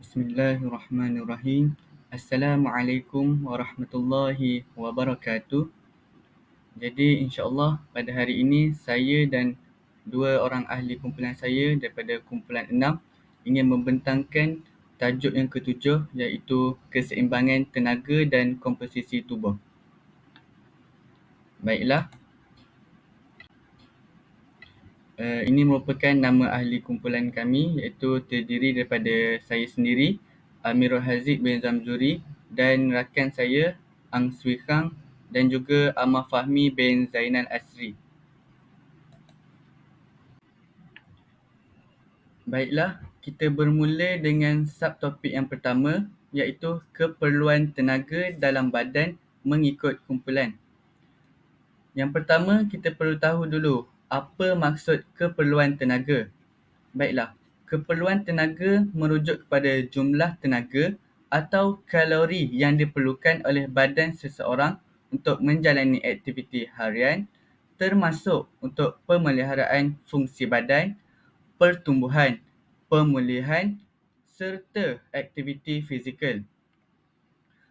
Bismillahirrahmanirrahim. Assalamualaikum warahmatullahi wabarakatuh. Jadi insya-Allah pada hari ini saya dan dua orang ahli kumpulan saya daripada kumpulan 6 ingin membentangkan tajuk yang ketujuh iaitu keseimbangan tenaga dan komposisi tubuh. Baiklah, ini merupakan nama ahli kumpulan kami iaitu terdiri daripada saya sendiri, Amirul Haziq bin Zamzuri dan rakan saya Ang Swee Khang dan juga Ahmad Fahmi bin Zainal Asri. Baiklah, kita bermula dengan subtopik yang pertama iaitu keperluan tenaga dalam badan mengikut kumpulan. Yang pertama, kita perlu tahu dulu apa maksud keperluan tenaga. Baiklah, keperluan tenaga merujuk kepada jumlah tenaga atau kalori yang diperlukan oleh badan seseorang untuk menjalani aktiviti harian, termasuk untuk pemeliharaan fungsi badan, pertumbuhan, pemulihan serta aktiviti fizikal.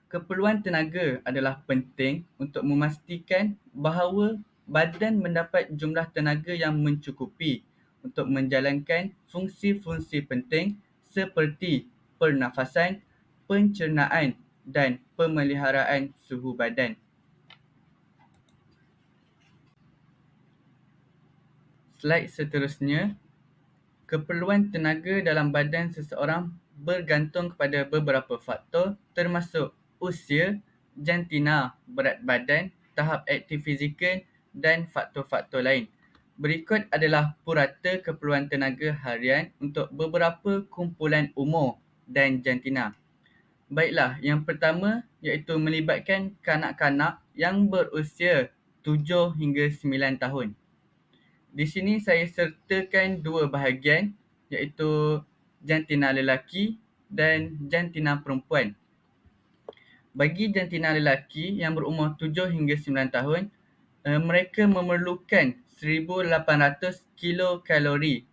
Keperluan tenaga adalah penting untuk memastikan bahawa badan mendapat jumlah tenaga yang mencukupi untuk menjalankan fungsi-fungsi penting seperti pernafasan, pencernaan dan pemeliharaan suhu badan. Slide seterusnya, keperluan tenaga dalam badan seseorang bergantung kepada beberapa faktor termasuk usia, jantina, berat badan, tahap aktif fizikal dan faktor-faktor lain. Berikut adalah purata keperluan tenaga harian untuk beberapa kumpulan umur dan jantina. Baiklah, yang pertama iaitu melibatkan kanak-kanak yang berusia 7 hingga 9 tahun. Di sini saya sertakan dua bahagian iaitu jantina lelaki dan jantina perempuan. Bagi jantina lelaki yang berumur 7 hingga 9 tahun, mereka memerlukan 1,800 kilokalori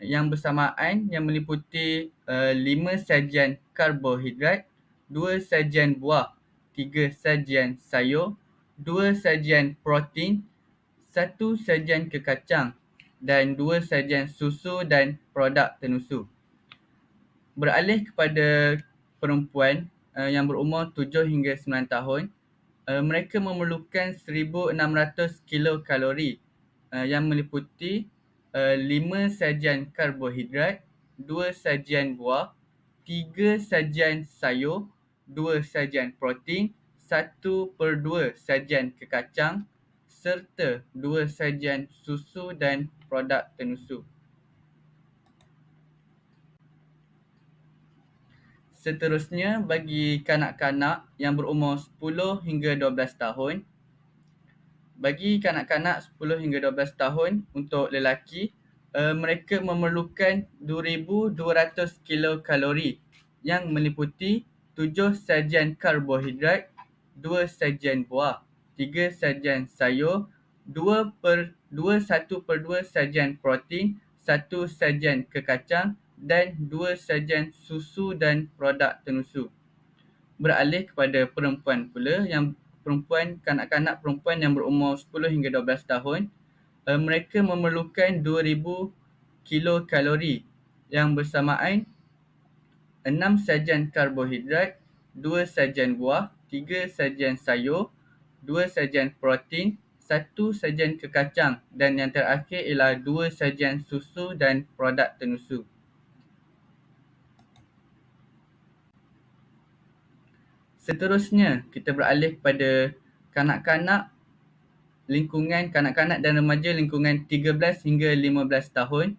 yang bersamaan yang meliputi 5 sajian karbohidrat, 2 sajian buah, 3 sajian sayur, 2 sajian protein, 1 sajian kekacang dan 2 sajian susu dan produk tenusu. Beralih kepada perempuan yang berumur 7 hingga 9 tahun, mereka memerlukan 1,600 kilokalori yang meliputi 5 sajian karbohidrat, 2 sajian buah, 3 sajian sayur, 2 sajian protein, 1/2 sajian kekacang serta 2 sajian susu dan produk tenusu. Seterusnya, bagi kanak-kanak yang berumur 10 hingga 12 tahun, bagi kanak-kanak 10 hingga 12 tahun untuk lelaki, mereka memerlukan 2,200 kilokalori yang meliputi 7 sajian karbohidrat, 2 sajian buah, 3 sajian sayur, 1/2 sajian protein, 1 sajian kekacang dan 2 sajian susu dan produk tenusu. Beralih kepada perempuan pula, yang kanak-kanak perempuan yang berumur 10 hingga 12 tahun, mereka memerlukan 2,000 kilokalori yang bersamaan 6 sajian karbohidrat, 2 sajian buah, 3 sajian sayur, 2 sajian protein, 1 sajian kekacang dan yang terakhir ialah 2 sajian susu dan produk tenusu. Seterusnya, kita beralih kepada kanak-kanak dan remaja lingkungan 13 hingga 15 tahun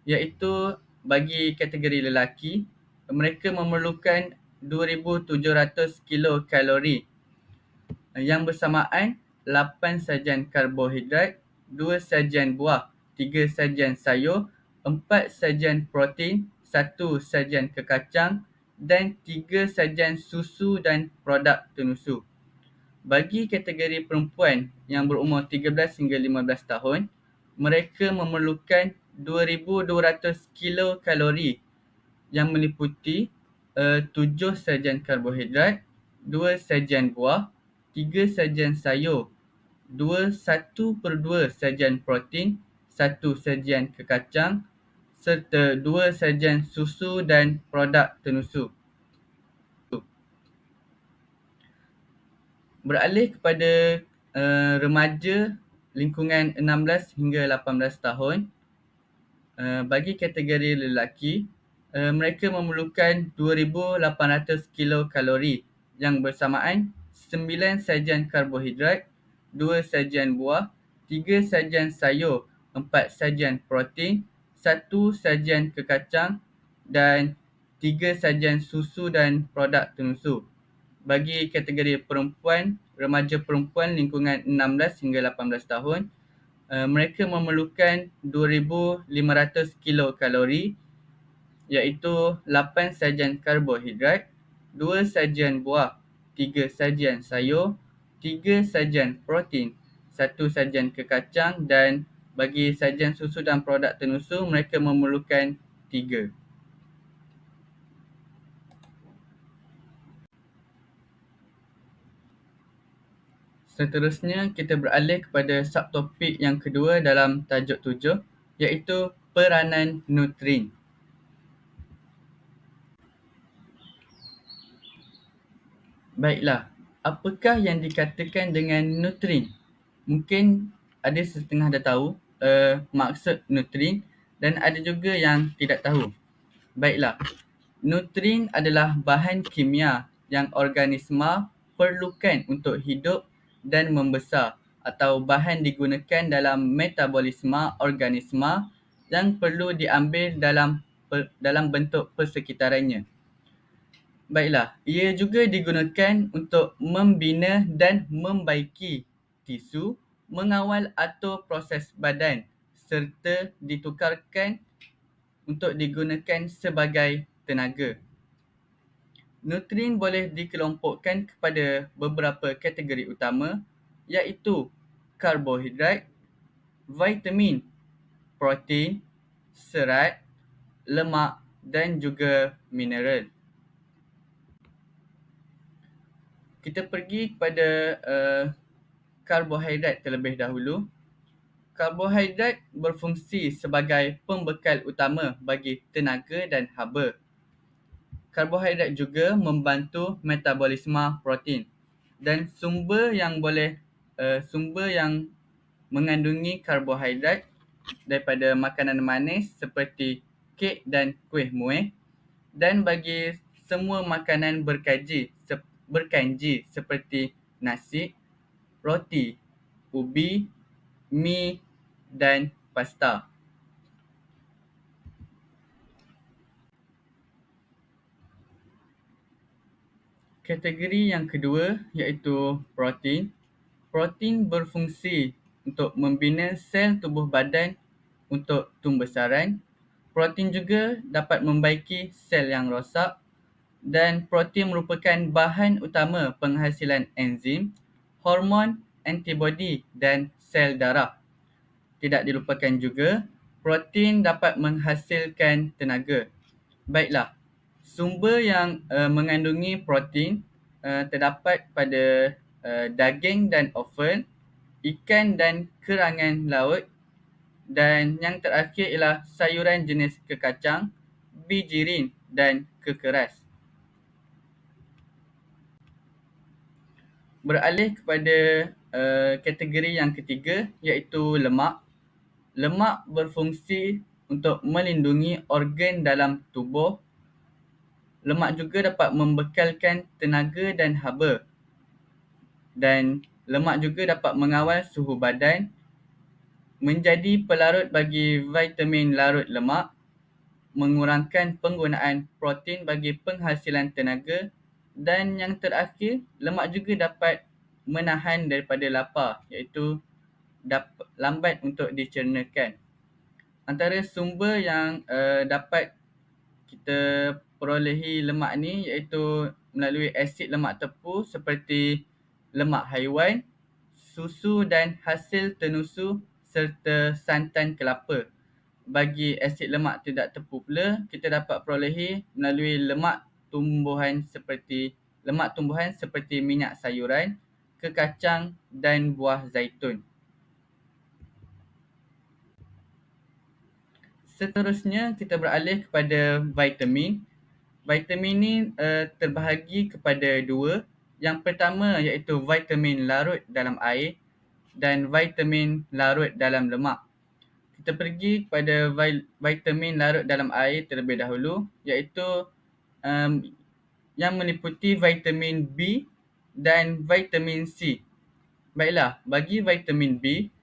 iaitu bagi kategori lelaki, mereka memerlukan 2,700 kilokalori yang bersamaan 8 sajian karbohidrat, 2 sajian buah, 3 sajian sayur, 4 sajian protein, 1 sajian kekacang dan 3 sajian susu dan produk tenusu. Bagi kategori perempuan yang berumur 13 hingga 15 tahun, mereka memerlukan 2,200 kilokalori yang meliputi 7 sajian karbohidrat, 2 sajian buah, 3 sajian sayur, 1/2 sajian protein, 1 sajian kekacang serta 2 sajian susu dan produk tenusu. Beralih kepada remaja lingkungan 16 hingga 18 tahun, bagi kategori lelaki, mereka memerlukan 2,800 kilokalori yang bersamaan 9 sajian karbohidrat, 2 sajian buah, 3 sajian sayur, 4 sajian protein, 1 sajian kekacang dan 3 sajian susu dan produk tenusu. Bagi kategori perempuan, remaja perempuan lingkungan 16 hingga 18 tahun, mereka memerlukan 2,500 kilokalori iaitu 8 sajian karbohidrat, 2 sajian buah, 3 sajian sayur, 3 sajian protein, 1 sajian kekacang dan bagi sajian susu dan produk tenusu mereka memerlukan 3. Seterusnya, kita beralih kepada subtopik yang kedua dalam tajuk 7 iaitu peranan nutrien. Baiklah, apakah yang dikatakan dengan nutrien? Mungkin ada setengah dah tahu maksud nutrien dan ada juga yang tidak tahu. Baiklah, nutrien adalah bahan kimia yang organisma perlukan untuk hidup dan membesar atau bahan digunakan dalam metabolisme organisma yang perlu diambil dalam bentuk persekitarannya. Baiklah, ia juga digunakan untuk membina dan membaiki tisu, mengawal atur proses badan serta ditukarkan untuk digunakan sebagai tenaga. Nutrien boleh dikelompokkan kepada beberapa kategori utama iaitu karbohidrat, vitamin, protein, serat, lemak dan juga mineral. Kita pergi kepada karbohidrat terlebih dahulu. Karbohidrat berfungsi sebagai pembekal utama bagi tenaga dan haba. Karbohidrat juga membantu metabolisme protein dan sumber yang mengandungi karbohidrat daripada makanan manis seperti kek dan kuih muih dan bagi semua makanan berkanji seperti nasi, roti, ubi, mi dan pasta. Kategori yang kedua iaitu protein. Protein berfungsi untuk membina sel tubuh badan untuk tumbesaran. Protein juga dapat membaiki sel yang rosak dan protein merupakan bahan utama penghasilan enzim, hormon, antibodi dan sel darah. Tidak dilupakan juga, protein dapat menghasilkan tenaga. Baiklah, sumber yang mengandungi protein terdapat pada daging dan offal, ikan dan kerangan laut dan yang terakhir ialah sayuran jenis kekacang, bijirin dan kekeras. Beralih kepada kategori yang ketiga iaitu lemak. Lemak berfungsi untuk melindungi organ dalam tubuh. Lemak juga dapat membekalkan tenaga dan haba. Dan lemak juga dapat mengawal suhu badan, menjadi pelarut bagi vitamin larut lemak, mengurangkan penggunaan protein bagi penghasilan tenaga dan yang terakhir, lemak juga dapat menahan daripada lapar iaitu lambat untuk dicernakan. Antara sumber yang dapat kita perolehi lemak ni iaitu melalui asid lemak tepu seperti lemak haiwan, susu dan hasil tenusu serta santan kelapa. Bagi asid lemak tidak tepu pula, kita dapat perolehi melalui lemak lemak tumbuhan seperti minyak sayuran, kekacang dan buah zaitun. Seterusnya kita beralih kepada vitamin. Vitamin ni terbahagi kepada dua. Yang pertama iaitu vitamin larut dalam air dan vitamin larut dalam lemak. Kita pergi kepada vitamin larut dalam air terlebih dahulu, iaitu um, yang meliputi vitamin B dan vitamin C. Baiklah, bagi vitamin B,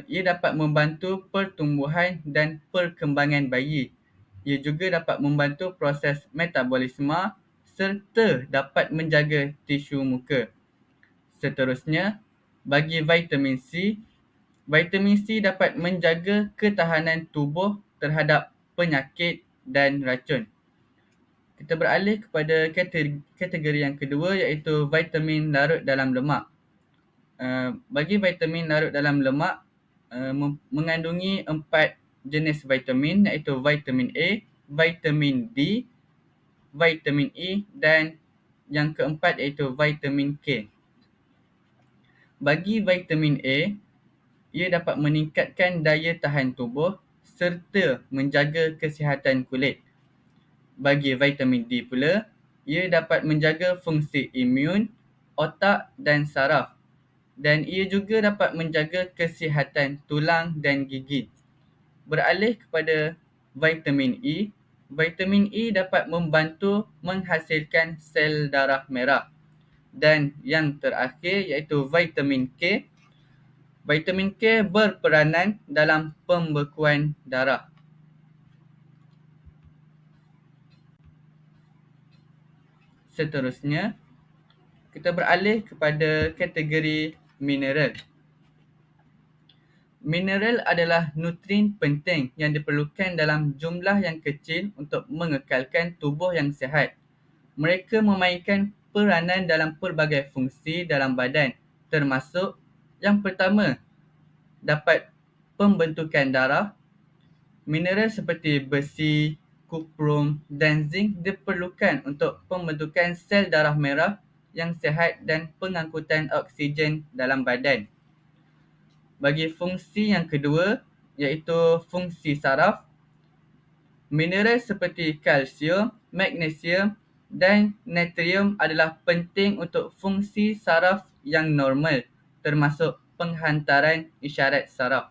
ia dapat membantu pertumbuhan dan perkembangan bayi. Ia juga dapat membantu proses metabolisme serta dapat menjaga tisu muka. Seterusnya, bagi vitamin C dapat menjaga ketahanan tubuh terhadap penyakit dan racun. Kita beralih kepada kategori yang kedua iaitu vitamin larut dalam lemak. Bagi vitamin larut dalam lemak mengandungi 4 jenis vitamin iaitu vitamin A, vitamin D, vitamin E dan yang keempat iaitu vitamin K. Bagi vitamin A, ia dapat meningkatkan daya tahan tubuh serta menjaga kesihatan kulit. Bagi vitamin D pula, ia dapat menjaga fungsi imun, otak dan saraf. Dan ia juga dapat menjaga kesihatan tulang dan gigi. Beralih kepada vitamin E, vitamin E dapat membantu menghasilkan sel darah merah. Dan yang terakhir iaitu vitamin K. Vitamin K berperanan dalam pembekuan darah. Seterusnya, kita beralih kepada kategori mineral. Mineral adalah nutrien penting yang diperlukan dalam jumlah yang kecil untuk mengekalkan tubuh yang sihat. Mereka memainkan peranan dalam pelbagai fungsi dalam badan, termasuk yang pertama, dapat pembentukan darah. Mineral seperti besi, kuprum dan zinc diperlukan untuk pembentukan sel darah merah yang sihat dan pengangkutan oksigen dalam badan. Bagi fungsi yang kedua, iaitu fungsi saraf, mineral seperti kalsium, magnesium dan natrium adalah penting untuk fungsi saraf yang normal, termasuk penghantaran isyarat saraf.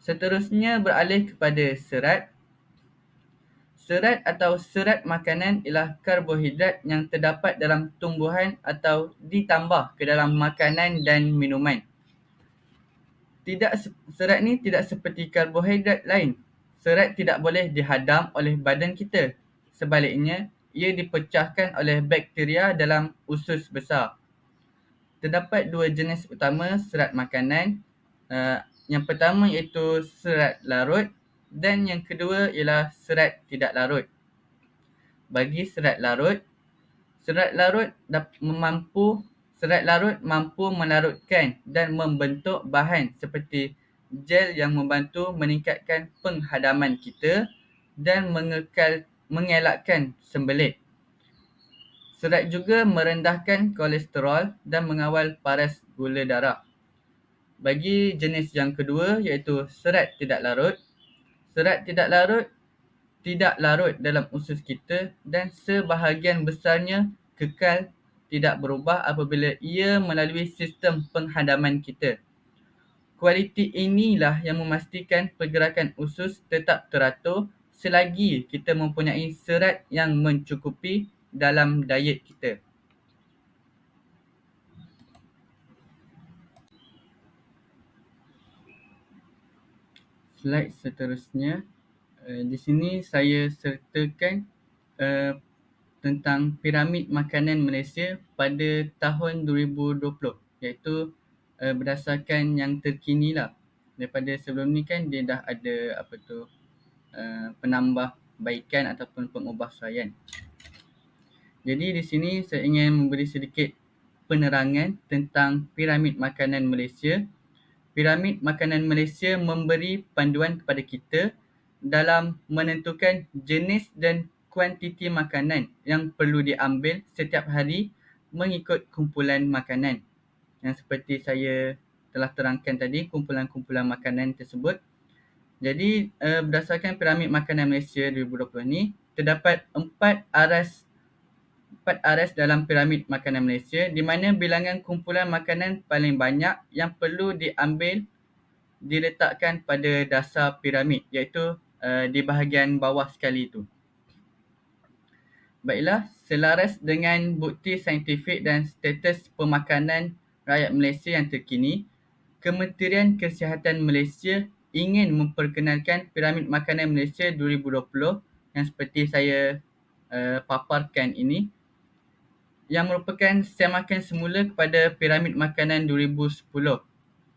Seterusnya beralih kepada serat. Serat atau serat makanan ialah karbohidrat yang terdapat dalam tumbuhan atau ditambah ke dalam makanan dan minuman. Serat ni tidak seperti karbohidrat lain. Serat tidak boleh dihadam oleh badan kita. Sebaliknya, ia dipecahkan oleh bakteria dalam usus besar. Terdapat dua jenis utama serat makanan. Yang pertama iaitu serat larut dan yang kedua ialah serat tidak larut. Bagi serat larut mampu melarutkan dan membentuk bahan seperti gel yang membantu meningkatkan penghadaman kita dan mengelakkan sembelit. Serat juga merendahkan kolesterol dan mengawal paras gula darah. Bagi jenis yang kedua iaitu serat tidak larut. Serat tidak larut dalam usus kita dan sebahagian besarnya kekal tidak berubah apabila ia melalui sistem penghadaman kita. Kualiti inilah yang memastikan pergerakan usus tetap teratur selagi kita mempunyai serat yang mencukupi dalam diet kita. Slide seterusnya. Di sini saya sertakan tentang piramid makanan Malaysia pada tahun 2020, iaitu berdasarkan yang terkini lah. Daripada sebelum ni kan dia dah ada penambahbaikan ataupun pengubahsuaian. Jadi di sini saya ingin memberi sedikit penerangan tentang piramid makanan Malaysia. Piramid makanan Malaysia memberi panduan kepada kita dalam menentukan jenis dan kuantiti makanan yang perlu diambil setiap hari mengikut kumpulan makanan. Yang seperti saya telah terangkan tadi, kumpulan-kumpulan makanan tersebut. Jadi, berdasarkan Piramid Makanan Malaysia 2020 ni, terdapat empat aras dalam Piramid Makanan Malaysia di mana bilangan kumpulan makanan paling banyak yang perlu diambil diletakkan pada dasar piramid, iaitu di bahagian bawah sekali itu. Baiklah, selaras dengan bukti saintifik dan status pemakanan rakyat Malaysia yang terkini, Kementerian Kesihatan Malaysia ingin memperkenalkan Piramid Makanan Malaysia 2020 yang seperti saya paparkan ini, yang merupakan semakan semula kepada Piramid Makanan 2010.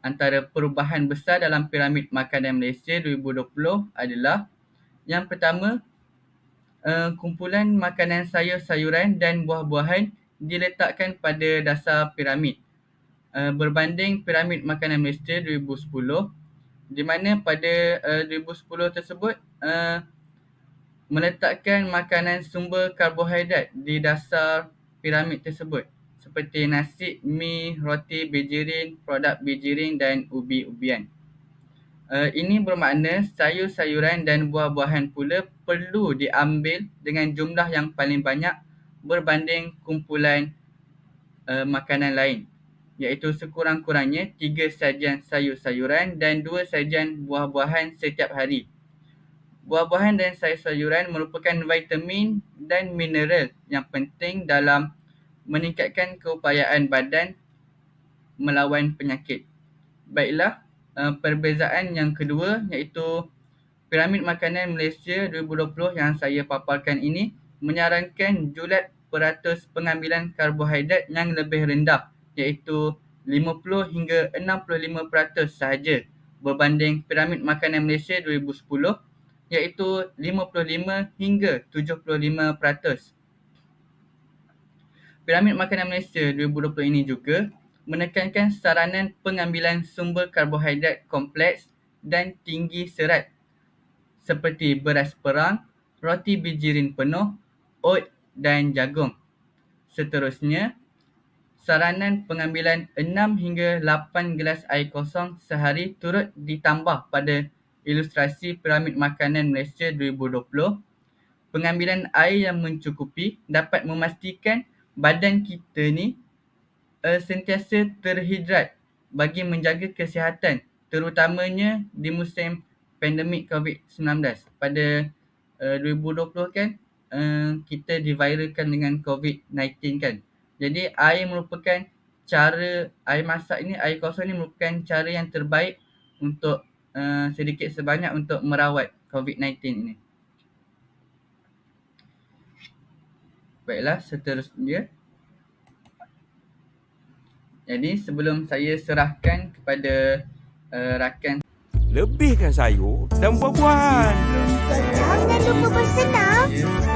Antara perubahan besar dalam Piramid Makanan Malaysia 2020 adalah yang pertama, kumpulan makanan sayur-sayuran dan buah-buahan diletakkan pada dasar piramid. Berbanding Piramid Makanan Malaysia 2010, di mana pada 2010 tersebut meletakkan makanan sumber karbohidrat di dasar piramid tersebut seperti nasi, mi, roti bijirin, produk bijirin dan ubi-ubian. Ini bermakna sayur-sayuran dan buah-buahan pula perlu diambil dengan jumlah yang paling banyak berbanding kumpulan makanan lain, iaitu sekurang-kurangnya 3 sajian sayur-sayuran dan 2 sajian buah-buahan setiap hari. Buah-buahan dan sayur-sayuran merupakan vitamin dan mineral yang penting dalam meningkatkan keupayaan badan melawan penyakit. Baiklah, perbezaan yang kedua iaitu Piramid Makanan Malaysia 2020 yang saya paparkan ini menyarankan julat peratus pengambilan karbohidrat yang lebih rendah, iaitu 50 hingga 65% sahaja berbanding Piramid Makanan Malaysia 2010 iaitu 55 hingga 75%. Piramid Makanan Malaysia 2020 ini juga menekankan saranan pengambilan sumber karbohidrat kompleks dan tinggi serat seperti beras perang, roti bijirin penuh, oat dan jagung. Seterusnya, saranan pengambilan 6 hingga 8 gelas air kosong sehari turut ditambah pada ilustrasi Piramid Makanan Malaysia 2020. Pengambilan air yang mencukupi dapat memastikan badan kita ni sentiasa terhidrat bagi menjaga kesihatan, terutamanya di musim pandemik COVID-19. Pada 2020 kan, kita diviralkan dengan COVID-19 kan. Jadi air merupakan air masak ini, air kosong ni merupakan cara yang terbaik untuk sedikit sebanyak untuk merawat COVID-19 ini. Baiklah, seterusnya. Jadi sebelum saya serahkan kepada rakan lebihkan sayur dan buah-buahan. Jangan lupa bersenam.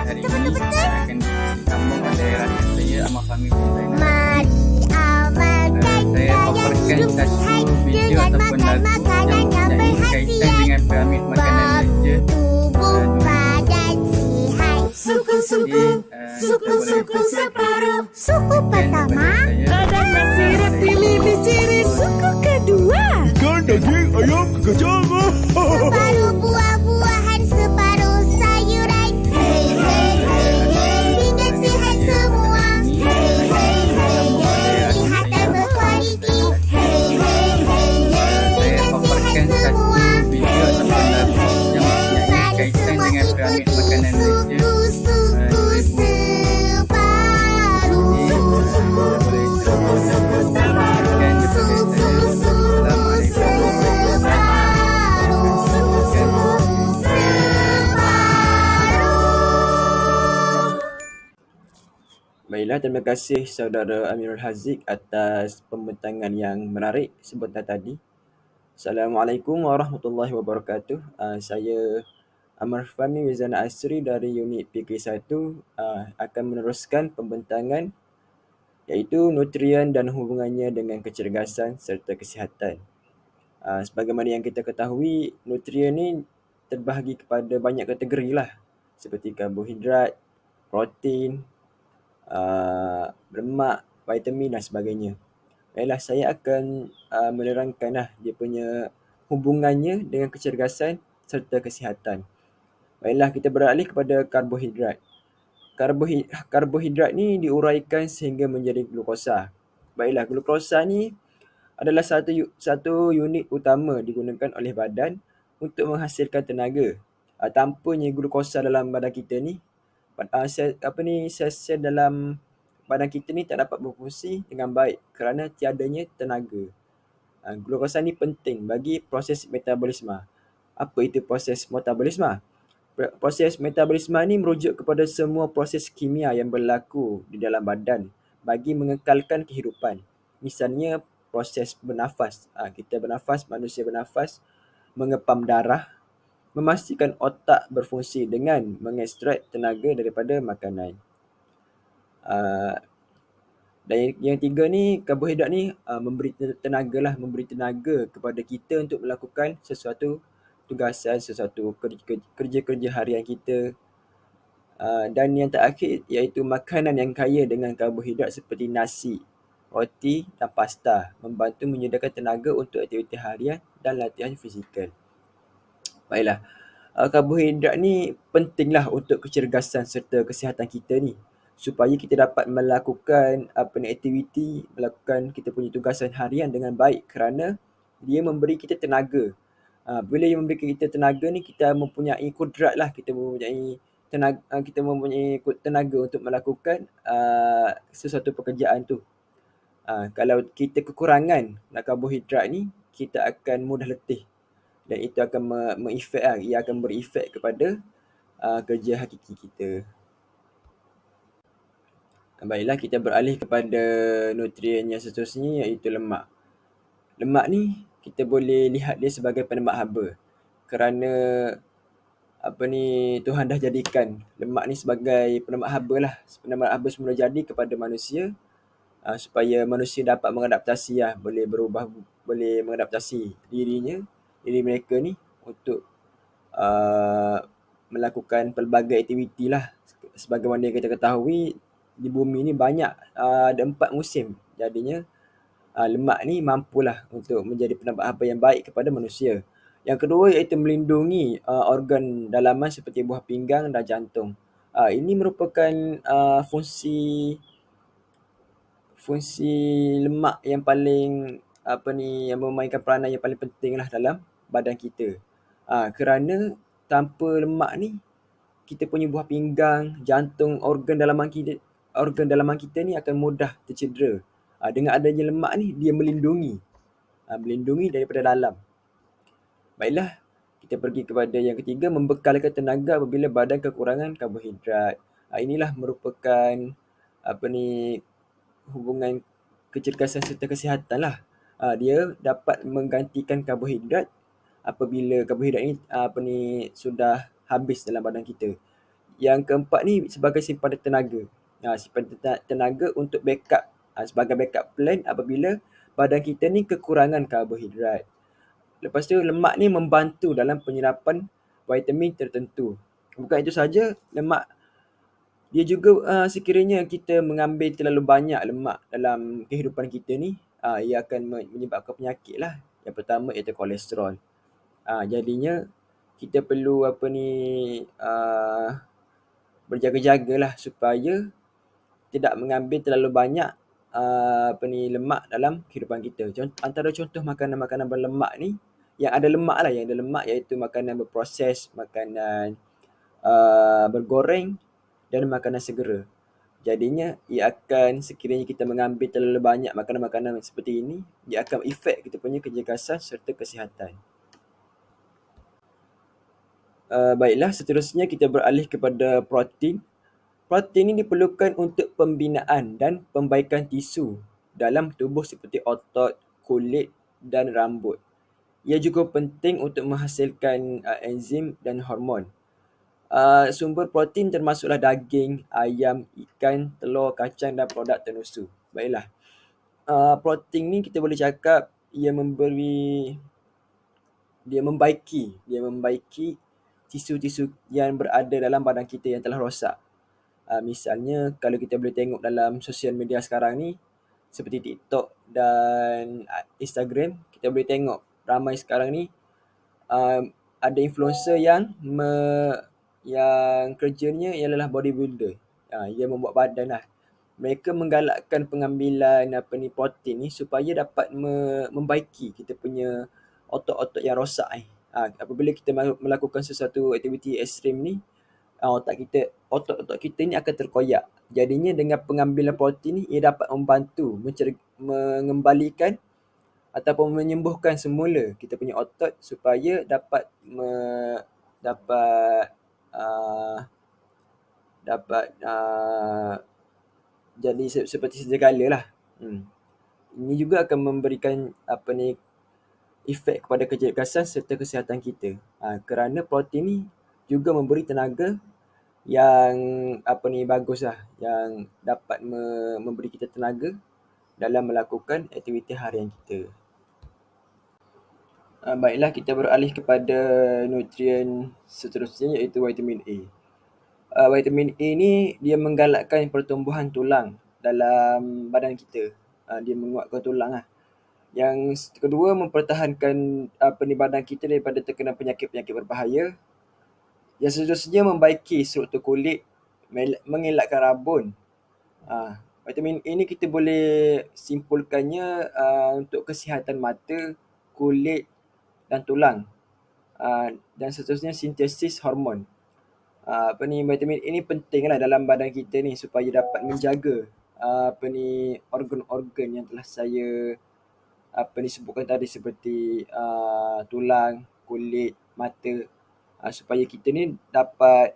Betul-betul. Akan disambung oleh rakan saya, Ahmad Fahmi bin Zainal. Mari amalkan Saya paparkan satu video ataupun lagu yang berkaitan dengan Piramid Makanan Malaysia. tubuh badan sihat. Suku-suku, suku-suku separuh. Suku pertama, Ada nasi roti pilih ciri. Suku kedua, ikan daging ayam kacang. separuh buah-buahan, separuh sayuran. Hei, hei, hei, hei, hingga sihat semua. Hei, hei, hei, hei, sihat dan berkualiti. Hei, hei, hei, hei, Saya hingga paparkan sihat satu semua. video ataupun lagu yang mempunyai kaitan dengan Piramid Makanan Malaysia. Suku-suku separuh. Suku-suku separuh. Suku-suku separuh. Suku-suku separuh. Baiklah, terima kasih saudara Amirul Haziq atas pembentangan yang menarik sebentar tadi. Assalamualaikum warahmatullahi wabarakatuh. Saya Amar Fahmi Mizana Asri dari unit PK1 akan meneruskan pembentangan iaitu nutrien dan hubungannya dengan kecergasan serta kesihatan. Sebagaimana yang kita ketahui, nutrien ni terbahagi kepada banyak kategori lah, seperti karbohidrat, protein, lemak, vitamin dan sebagainya. Baiklah, saya akan menerangkanlah dia punya hubungannya dengan kecergasan serta kesihatan. Baiklah, kita beralih kepada karbohidrat. Karbohidrat ni diuraikan sehingga menjadi glukosa. Baiklah, glukosa ni adalah satu unit utama digunakan oleh badan untuk menghasilkan tenaga. Tanpanya glukosa dalam badan kita ni, sel-sel dalam badan kita ni tak dapat berfungsi dengan baik kerana tiadanya tenaga. Glukosa ni penting bagi proses metabolisme. Apa itu proses metabolisme? Proses metabolisme ni merujuk kepada semua proses kimia yang berlaku di dalam badan bagi mengekalkan kehidupan. Misalnya proses bernafas. Kita bernafas, manusia bernafas, mengepam darah, memastikan otak berfungsi dengan mengekstrak tenaga daripada makanan. Dan yang tiga ni, karbohidrat ni memberi tenaga kepada kita untuk melakukan sesuatu tugasan, sesuatu kerja-kerja harian kita. Dan yang terakhir iaitu makanan yang kaya dengan karbohidrat seperti nasi, roti dan pasta membantu menyediakan tenaga untuk aktiviti harian dan latihan fizikal. Baiklah, karbohidrat ni pentinglah untuk kecergasan serta kesihatan kita ni, supaya kita dapat melakukan aktiviti, melakukan kita punya tugasan harian dengan baik kerana dia memberi kita tenaga. Bila dia memberi kita tenaga ni, kita mempunyai kudrat lah, kita mempunyai tenaga untuk melakukan sesuatu pekerjaan tu. Kalau kita kekurangan karbohidrat ni, kita akan mudah letih dan itu akan ia akan berefek kepada kerja hakiki kita. Baiklah, kita beralih kepada nutrien yang seterusnya iaitu lemak. Lemak ni kita boleh lihat dia sebagai penemak haba kerana Tuhan dah jadikan lemak ni sebagai penemak haba lah. Penemak haba semula jadi kepada manusia supaya manusia dapat mengadaptasi lah, boleh mengadaptasi diri mereka ni untuk melakukan pelbagai aktiviti lah. Sebagaimana kita ketahui, di bumi ni banyak, ada 4 musim. Jadinya lemak ni mampulah untuk menjadi penemak haba yang baik kepada manusia. Yang kedua iaitu melindungi organ dalaman seperti buah pinggang dan jantung. Ini merupakan fungsi lemak yang paling yang memainkan peranan yang paling penting lah dalam badan kita. Kerana tanpa lemak ni, kita punya buah pinggang, jantung, organ dalaman kita ni akan mudah tercedera. Dengan adanya lemak ni, dia melindungi daripada dalam. Baiklah, kita pergi kepada yang ketiga, membekalkan tenaga apabila badan kekurangan karbohidrat. Inilah merupakan hubungan kecergasan serta kesihatan lah. Dia dapat menggantikan karbohidrat apabila karbohidrat ni sudah habis dalam badan kita. Yang keempat ni sebagai simpanan tenaga. Simpanan tenaga untuk backup, sebagai backup plan apabila badan kita ni kekurangan karbohidrat. Lepas tu lemak ni membantu dalam penyerapan vitamin tertentu. Bukan itu saja, lemak dia juga sekiranya kita mengambil terlalu banyak lemak dalam kehidupan kita ni, ia akan menyebabkan penyakit lah. Yang pertama iaitu kolesterol. Jadinya kita perlu berjaga-jagalah supaya tidak mengambil terlalu banyak lemak dalam kehidupan kita. Antara contoh makanan-makanan berlemak ni, yang ada lemak iaitu makanan berproses, makanan bergoreng dan makanan segera. Jadinya ia akan, sekiranya kita mengambil terlalu banyak makanan-makanan seperti ini, ia akan efek kita punya kecergasan serta kesihatan. Baiklah, seterusnya kita beralih kepada protein. Protein ini diperlukan untuk pembinaan dan pembaikan tisu dalam tubuh seperti otot, kulit dan rambut. Ia juga penting untuk menghasilkan enzim dan hormon. Sumber protein termasuklah daging, ayam, ikan, telur, kacang dan produk tenusu. Baiklah, protein ni kita boleh cakap ia membaiki tisu-tisu yang berada dalam badan kita yang telah rosak. Misalnya kalau kita boleh tengok dalam sosial media sekarang ni seperti TikTok dan Instagram, kita boleh tengok ramai sekarang ni ada influencer yang kerjanya ialah bodybuilder. Ia membuat badan lah. Mereka menggalakkan pengambilan protein ni supaya dapat membaiki kita punya otot-otot yang rosak ni. Apabila kita melakukan sesuatu aktiviti ekstrim ni, otot-otot kita ni akan terkoyak. Jadinya dengan pengambilan protein ni, ia dapat membantu mengembalikan ataupun menyembuhkan semula kita punya otot supaya dapat jadi seperti sedia kala lah. Ini juga akan memberikan efek kepada kecergasan serta kesihatan kita. Kerana protein ni juga memberi tenaga yang bagus lah, yang dapat memberi kita tenaga dalam melakukan aktiviti harian kita. Baiklah, kita beralih kepada nutrien seterusnya iaitu vitamin A. Vitamin A ni dia menggalakkan pertumbuhan tulang dalam badan kita. Dia menguatkan tulang lah. Yang kedua, mempertahankan badan kita daripada terkena penyakit-penyakit berbahaya. Yang seterusnya, membaiki struktur kulit, mengelakkan rabun. Vitamin A ni kita boleh simpulkannya untuk kesihatan mata, kulit dan tulang. Dan seterusnya, sintesis hormon. Vitamin A ni penting lah dalam badan kita ni supaya dapat menjaga organ-organ yang telah saya sebutkan tadi seperti tulang, kulit, mata, supaya kita ni dapat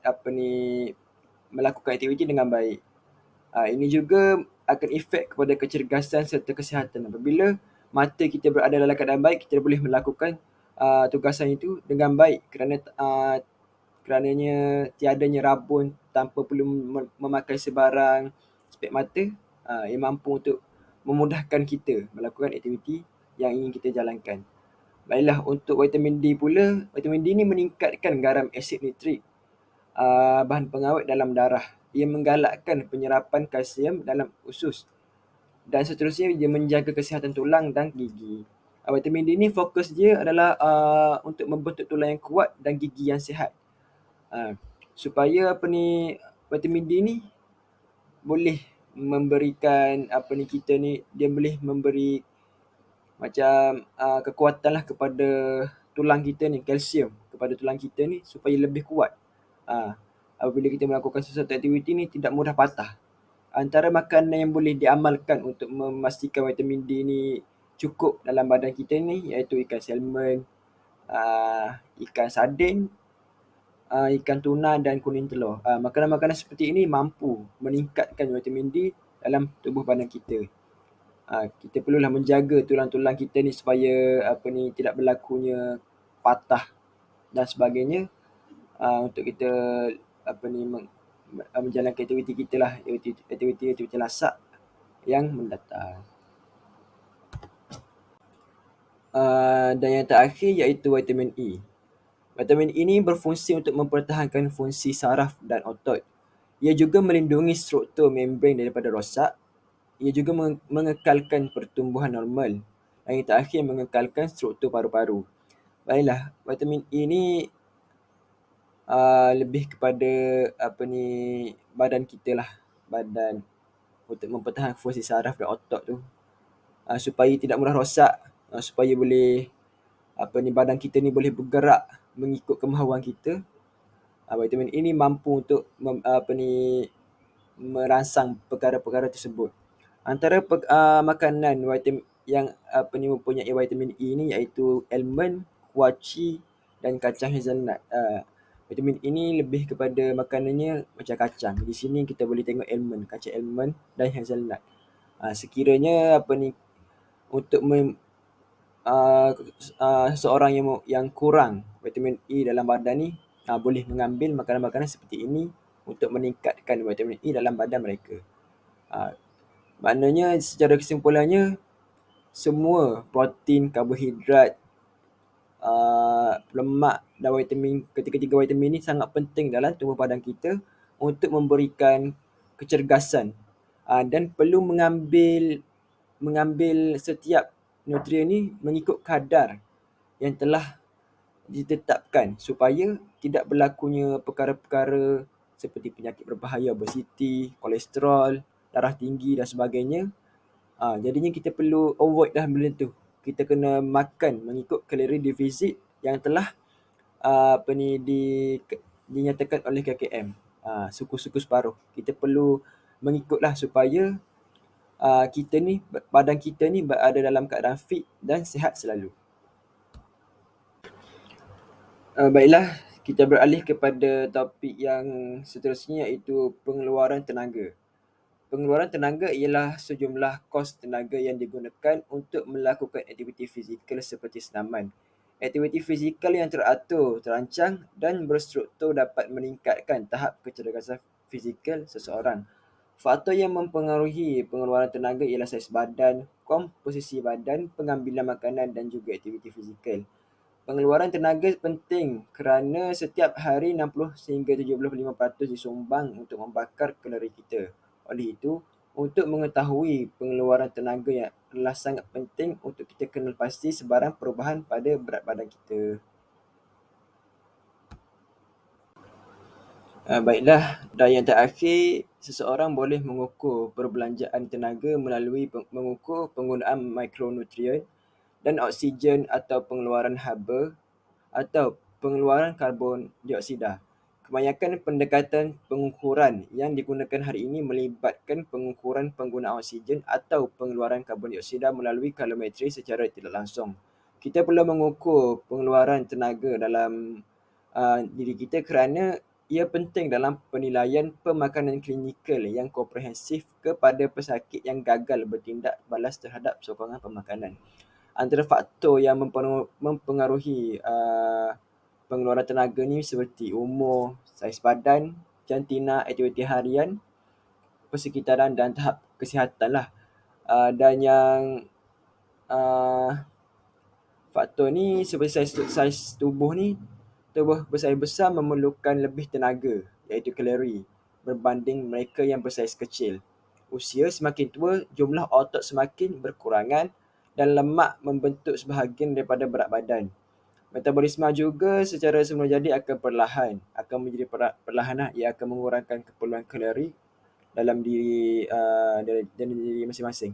melakukan aktiviti dengan baik. Ini juga akan efek kepada kecergasan serta kesihatan. Apabila mata kita berada dalam keadaan baik, kita boleh melakukan tugasan itu dengan baik kerananya tiadanya rabun tanpa perlu memakai sebarang spek mata. Ia mampu untuk memudahkan kita melakukan aktiviti yang ingin kita jalankan. Baiklah, untuk vitamin D pula, vitamin D ni meningkatkan garam asid nitrik, bahan pengawet dalam darah. Ia menggalakkan penyerapan kalsium dalam usus. Dan seterusnya, dia menjaga kesihatan tulang dan gigi. Vitamin D ni fokus dia adalah untuk membentuk tulang yang kuat dan gigi yang sihat. Supaya vitamin D ni boleh memberikan kita ni, dia boleh memberi macam kekuatan lah kepada tulang kita ni, kalsium kepada tulang kita ni supaya lebih kuat. Apabila kita melakukan sesuatu aktiviti ni tidak mudah patah. Antara makanan yang boleh diamalkan untuk memastikan vitamin D ni cukup dalam badan kita ni iaitu ikan salmon, ikan sardin, ikan tuna dan kuning telur. Makanan-makanan seperti ini mampu meningkatkan vitamin D dalam tubuh badan kita. Kita perlulah menjaga tulang-tulang kita ni supaya tidak berlakunya patah dan sebagainya, untuk kita menjalankan aktiviti kita lah, aktiviti lasak yang mendatang. Dan yang terakhir iaitu vitamin E. Vitamin E ni berfungsi untuk mempertahankan fungsi saraf dan otot. Ia juga melindungi struktur membran daripada rosak. Ia juga mengekalkan pertumbuhan normal. Dan yang terakhir, mengekalkan struktur paru-paru. Baiklah, vitamin E ni lebih kepada badan kita lah. Badan untuk mempertahankan fungsi saraf dan otot tu. Supaya tidak mudah rosak. Supaya boleh badan kita ni boleh bergerak mengikut kemahuan kita. Vitamin E ni mampu untuk merangsang perkara-perkara tersebut. Antara makanan yang mempunyai vitamin E ni iaitu almond, kuaci dan kacang hazelnut. Vitamin E ni lebih kepada makanannya macam kacang. Di sini kita boleh tengok almond, kacang almond dan hazelnut. Sekiranya untuk seseorang yang kurang vitamin E dalam badan ni, boleh mengambil makanan-makanan seperti ini untuk meningkatkan vitamin E dalam badan mereka. Maknanya secara kesimpulannya, semua protein, karbohidrat, lemak dan ketiga-tiga vitamin ni sangat penting dalam tubuh badan kita untuk memberikan kecergasan, dan perlu mengambil setiap nutrien ni mengikut kadar yang telah ditetapkan supaya tidak berlakunya perkara-perkara seperti penyakit berbahaya, obesiti, kolesterol, darah tinggi dan sebagainya. Jadinya kita perlu avoid dah benda tu. Kita kena makan mengikut kalori defisit yang telah dinyatakan oleh KKM, suku-suku separuh. Kita perlu mengikutlah supaya badan kita ni berada dalam keadaan fit dan sihat selalu. Baiklah, kita beralih kepada topik yang seterusnya iaitu pengeluaran tenaga. Pengeluaran tenaga ialah sejumlah kos tenaga yang digunakan untuk melakukan aktiviti fizikal seperti senaman. Aktiviti fizikal yang teratur, terancang dan berstruktur dapat meningkatkan tahap kecergasan fizikal seseorang. Faktor yang mempengaruhi pengeluaran tenaga ialah saiz badan, komposisi badan, pengambilan makanan dan juga aktiviti fizikal. Pengeluaran tenaga penting kerana setiap hari 60 sehingga 75% disumbang untuk membakar kalori kita. Oleh itu, untuk mengetahui pengeluaran tenaga yang adalah sangat penting untuk kita kenal pasti sebarang perubahan pada berat badan kita. Baiklah, dan yang terakhir, seseorang boleh mengukur perbelanjaan tenaga melalui mengukur penggunaan mikronutrien dan oksigen atau pengeluaran haba atau pengeluaran karbon dioksida. Kebanyakan pendekatan pengukuran yang digunakan hari ini melibatkan pengukuran penggunaan oksigen atau pengeluaran karbon dioksida melalui kalometri secara tidak langsung. Kita perlu mengukur pengeluaran tenaga dalam diri kita kerana ia penting dalam penilaian pemakanan klinikal yang komprehensif kepada pesakit yang gagal bertindak balas terhadap sokongan pemakanan. Antara faktor yang mempengaruhi pengeluaran tenaga ni seperti umur, saiz badan, jantina, aktiviti harian, persekitaran dan tahap kesihatan lah. Dan yang faktor ni seperti saiz tubuh ni, tubuh bersaiz besar memerlukan lebih tenaga iaitu kalori berbanding mereka yang bersaiz kecil. Usia semakin tua, jumlah otot semakin berkurangan dan lemak membentuk sebahagian daripada berat badan. Metabolisme juga secara semula jadi akan menjadi perlahan ia akan mengurangkan keperluan kalori dalam diri masing-masing.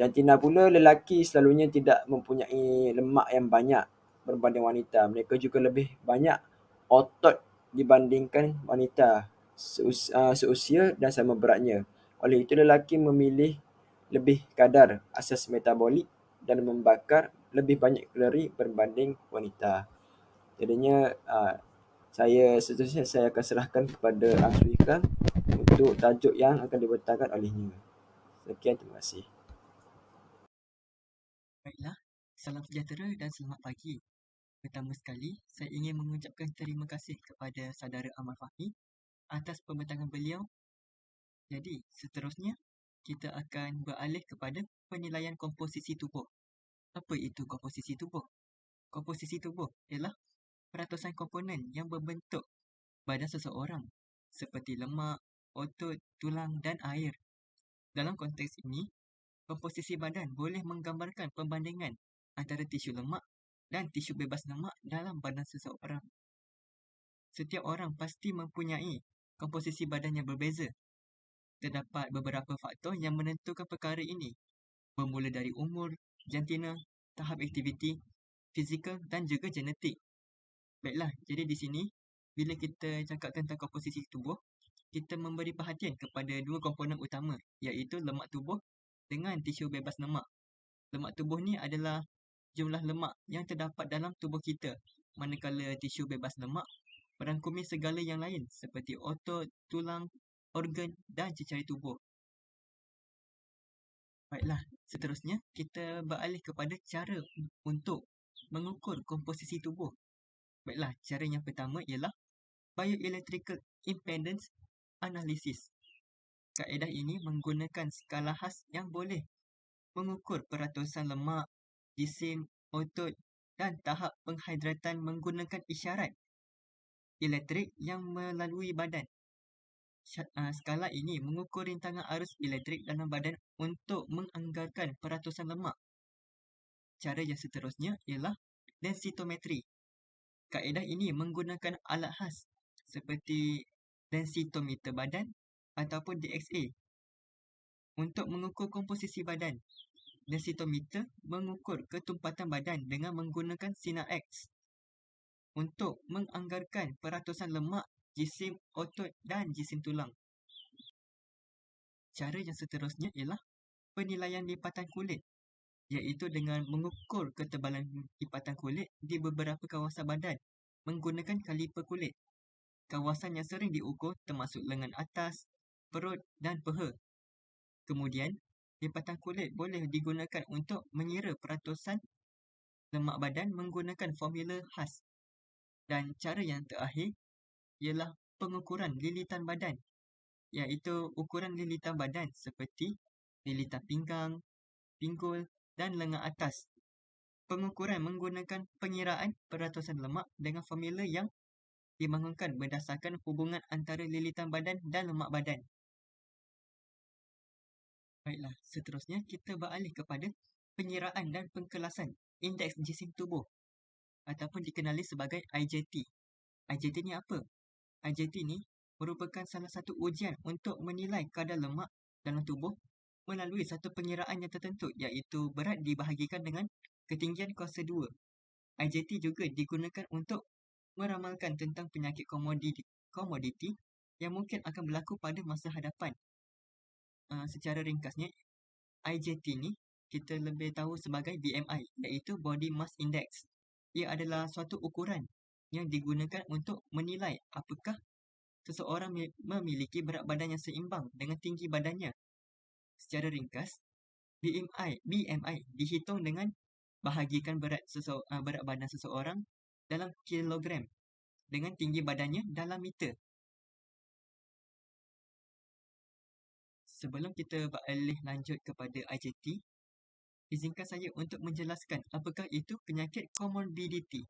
Jantina pula, lelaki selalunya tidak mempunyai lemak yang banyak berbanding wanita. Mereka juga lebih banyak otot dibandingkan wanita seusia dan sama beratnya. Oleh itu, lelaki memilih lebih kadar asas metabolik dan membakar lebih banyak kalori berbanding wanita. Jadinya seterusnya saya akan serahkan kepada Afrika untuk tajuk yang akan dibentangkan olehnya. Sekian, terima kasih. Baiklah, salam sejahtera dan selamat pagi. Pertama sekali, saya ingin mengucapkan terima kasih kepada saudara Ahmad Fahmi atas pembentangan beliau. Jadi, seterusnya, kita akan beralih kepada penilaian komposisi tubuh. Apa itu komposisi tubuh? Komposisi tubuh ialah peratusan komponen yang membentuk badan seseorang seperti lemak, otot, tulang dan air. Dalam konteks ini, komposisi badan boleh menggambarkan perbandingan antara tisu lemak dan tisu bebas lemak dalam badan seseorang. Setiap orang pasti mempunyai komposisi badan yang berbeza. Terdapat beberapa faktor yang menentukan perkara ini, bermula dari umur, jantina, tahap aktiviti fizikal dan juga genetik. Baiklah, jadi di sini, bila kita cakap tentang komposisi tubuh, kita memberi perhatian kepada dua komponen utama, iaitu lemak tubuh dengan tisu bebas lemak. Lemak tubuh ni adalah jumlah lemak yang terdapat dalam tubuh kita, manakala tisu bebas lemak merangkumi segala yang lain seperti otot, tulang, organ dan cecair tubuh. Baiklah, seterusnya kita beralih kepada cara untuk mengukur komposisi tubuh. Baiklah, cara yang pertama ialah bioelectrical impedance analysis. Kaedah ini menggunakan skala khas yang boleh mengukur peratusan lemak, jisim, otot dan tahap penghidratan menggunakan isyarat elektrik yang melalui badan. Skala ini mengukur rintangan arus elektrik dalam badan untuk menganggarkan peratusan lemak. Cara yang seterusnya ialah densitometri. Kaedah ini menggunakan alat khas seperti densitometer badan ataupun DXA untuk mengukur komposisi badan. Densitometer mengukur ketumpatan badan dengan menggunakan sinar X untuk menganggarkan peratusan lemak, jisim otot dan jisim tulang. Cara yang seterusnya ialah penilaian lipatan kulit, iaitu dengan mengukur ketebalan lipatan kulit di beberapa kawasan badan menggunakan kaliper kulit. Kawasan yang sering diukur termasuk lengan atas, perut dan peha. Kemudian, lipatan kulit boleh digunakan untuk mengira peratusan lemak badan menggunakan formula khas. Dan cara yang terakhir ialah pengukuran lilitan badan, iaitu ukuran lilitan badan seperti lilitan pinggang, pinggul dan lengan atas. Pengukuran menggunakan pengiraan peratusan lemak dengan formula yang dibangunkan berdasarkan hubungan antara lilitan badan dan lemak badan. Baiklah, seterusnya kita beralih kepada pengiraan dan pengkelasan indeks jisim tubuh ataupun dikenali sebagai IJT. IJT ni apa? IJT ni merupakan salah satu ujian untuk menilai kadar lemak dalam tubuh melalui satu pengiraan yang tertentu, iaitu berat dibahagikan dengan ketinggian kuasa 2. IJT juga digunakan untuk meramalkan tentang penyakit komoditi yang mungkin akan berlaku pada masa hadapan. Secara ringkasnya, IJT ni kita lebih tahu sebagai BMI, iaitu Body Mass Index. Ia adalah suatu ukuran yang digunakan untuk menilai apakah seseorang memiliki berat badan yang seimbang dengan tinggi badannya. Secara ringkas, BMI dihitung dengan bahagikan berat badan seseorang dalam kilogram dengan tinggi badannya dalam meter. Sebelum kita beralih lanjut kepada IJT, izinkan saya untuk menjelaskan apakah itu penyakit komorbiditi.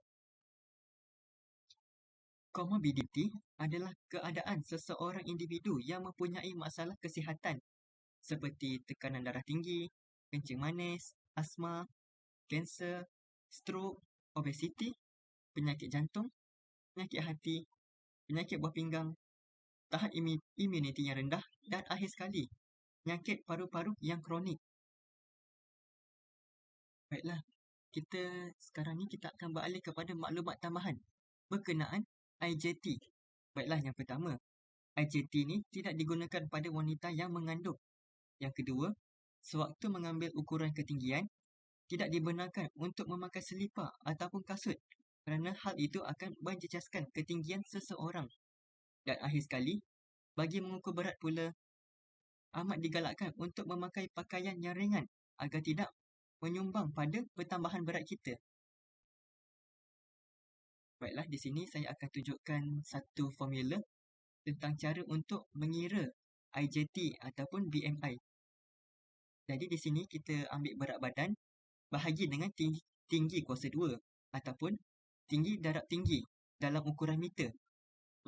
Komorbiditi adalah keadaan seseorang individu yang mempunyai masalah kesihatan seperti tekanan darah tinggi, kencing manis, asma, kanser, strok, obesiti, penyakit jantung, penyakit hati, penyakit buah pinggang, tahap imuniti yang rendah dan akhir sekali, penyakit paru-paru yang kronik. Baiklah, sekarang ni kita akan beralih kepada maklumat tambahan berkenaan IJT. Baiklah, yang pertama, IJT ni tidak digunakan pada wanita yang mengandung. Yang kedua, sewaktu mengambil ukuran ketinggian, tidak dibenarkan untuk memakai selipar ataupun kasut kerana hal itu akan menjejaskan ketinggian seseorang. Dan akhir sekali, bagi mengukur berat pula, amat digalakkan untuk memakai pakaian yang ringan agar tidak menyumbang pada pertambahan berat kita. Baiklah, di sini saya akan tunjukkan satu formula tentang cara untuk mengira IJT ataupun BMI. Jadi di sini kita ambil berat badan bahagi dengan tinggi kuasa 2 ataupun tinggi darab tinggi dalam ukuran meter.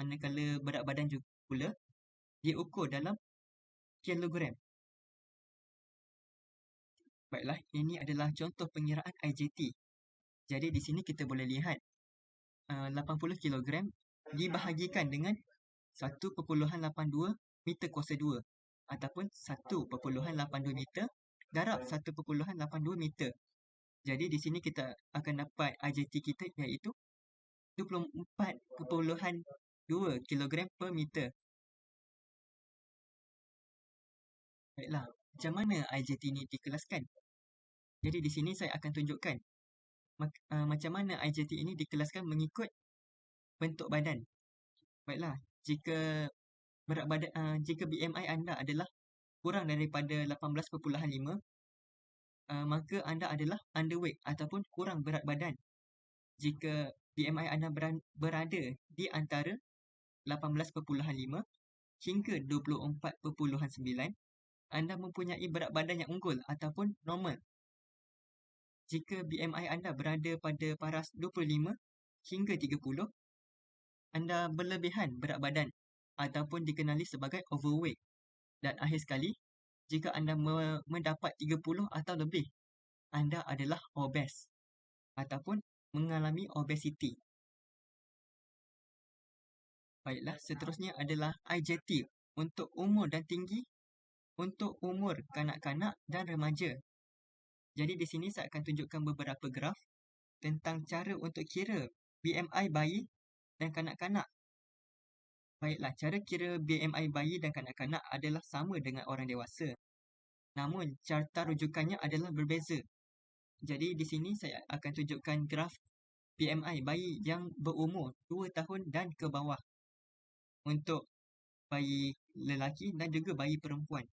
Manakala berat badan juga pula diukur dalam kilogram. Baiklah, ini adalah contoh pengiraan IJT. Jadi di sini kita boleh lihat 80 kg dibahagikan dengan 1.82 meter kuasa 2 ataupun 1.82 meter darab 1.82 meter. Jadi di sini kita akan dapat IJT kita iaitu 24.2 kg per meter. Baiklah, macam mana IJT ini dikelaskan? Jadi di sini saya akan tunjukkan macam mana IJT ini dikelaskan mengikut bentuk badan. Baiklah, jika berat badan jika BMI anda adalah kurang daripada 18.5, maka anda adalah underweight ataupun kurang berat badan. Jika BMI anda berada di antara 18.5 hingga 24.9, anda mempunyai berat badan yang unggul ataupun normal. Jika BMI anda berada pada paras 25 hingga 30, anda berlebihan berat badan ataupun dikenali sebagai overweight. Dan akhir sekali, jika anda mendapat 30 atau lebih, anda adalah obes ataupun mengalami obesiti. Baiklah, seterusnya adalah IJT untuk umur dan tinggi untuk umur kanak-kanak dan remaja. Jadi di sini saya akan tunjukkan beberapa graf tentang cara untuk kira BMI bayi dan kanak-kanak. Baiklah, cara kira BMI bayi dan kanak-kanak adalah sama dengan orang dewasa. Namun, carta rujukannya adalah berbeza. Jadi di sini saya akan tunjukkan graf BMI bayi yang berumur 2 tahun dan ke bawah untuk bayi lelaki dan juga bayi perempuan.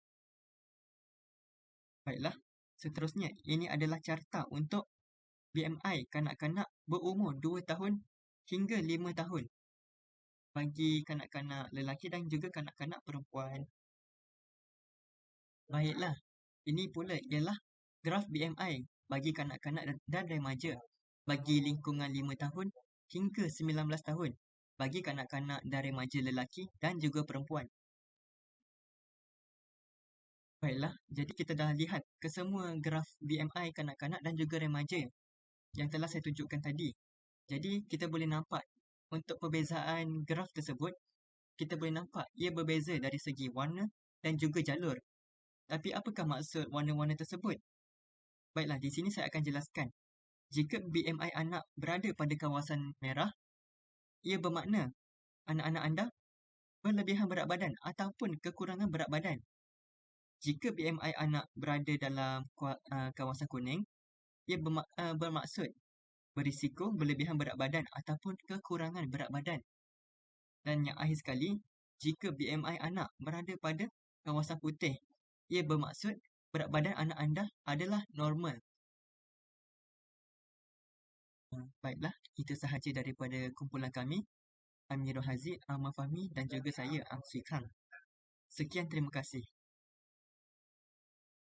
Baiklah, seterusnya ini adalah carta untuk BMI kanak-kanak berumur 2 tahun hingga 5 tahun bagi kanak-kanak lelaki dan juga kanak-kanak perempuan. Baiklah, ini pula ialah graf BMI bagi kanak-kanak dan remaja bagi lingkungan 5 tahun hingga 19 tahun bagi kanak-kanak dan remaja lelaki dan juga perempuan. Baiklah, jadi kita dah lihat kesemua graf BMI kanak-kanak dan juga remaja yang telah saya tunjukkan tadi. Jadi kita boleh nampak untuk perbezaan graf tersebut, kita boleh nampak ia berbeza dari segi warna dan juga jalur. Tapi apakah maksud warna-warna tersebut? Baiklah, di sini saya akan jelaskan. Jika BMI anak berada pada kawasan merah, ia bermakna anak-anak anda berlebihan berat badan ataupun kekurangan berat badan. Jika BMI anak berada dalam kawasan kuning, ia bermaksud berisiko berlebihan berat badan ataupun kekurangan berat badan. Dan yang akhir sekali, jika BMI anak berada pada kawasan putih, ia bermaksud berat badan anak anda adalah normal. Baiklah, itu sahaja daripada kumpulan kami, Amirul Haziq, Ahmad Fahmi dan juga saya, Ang Swee Khang. Sekian, terima kasih.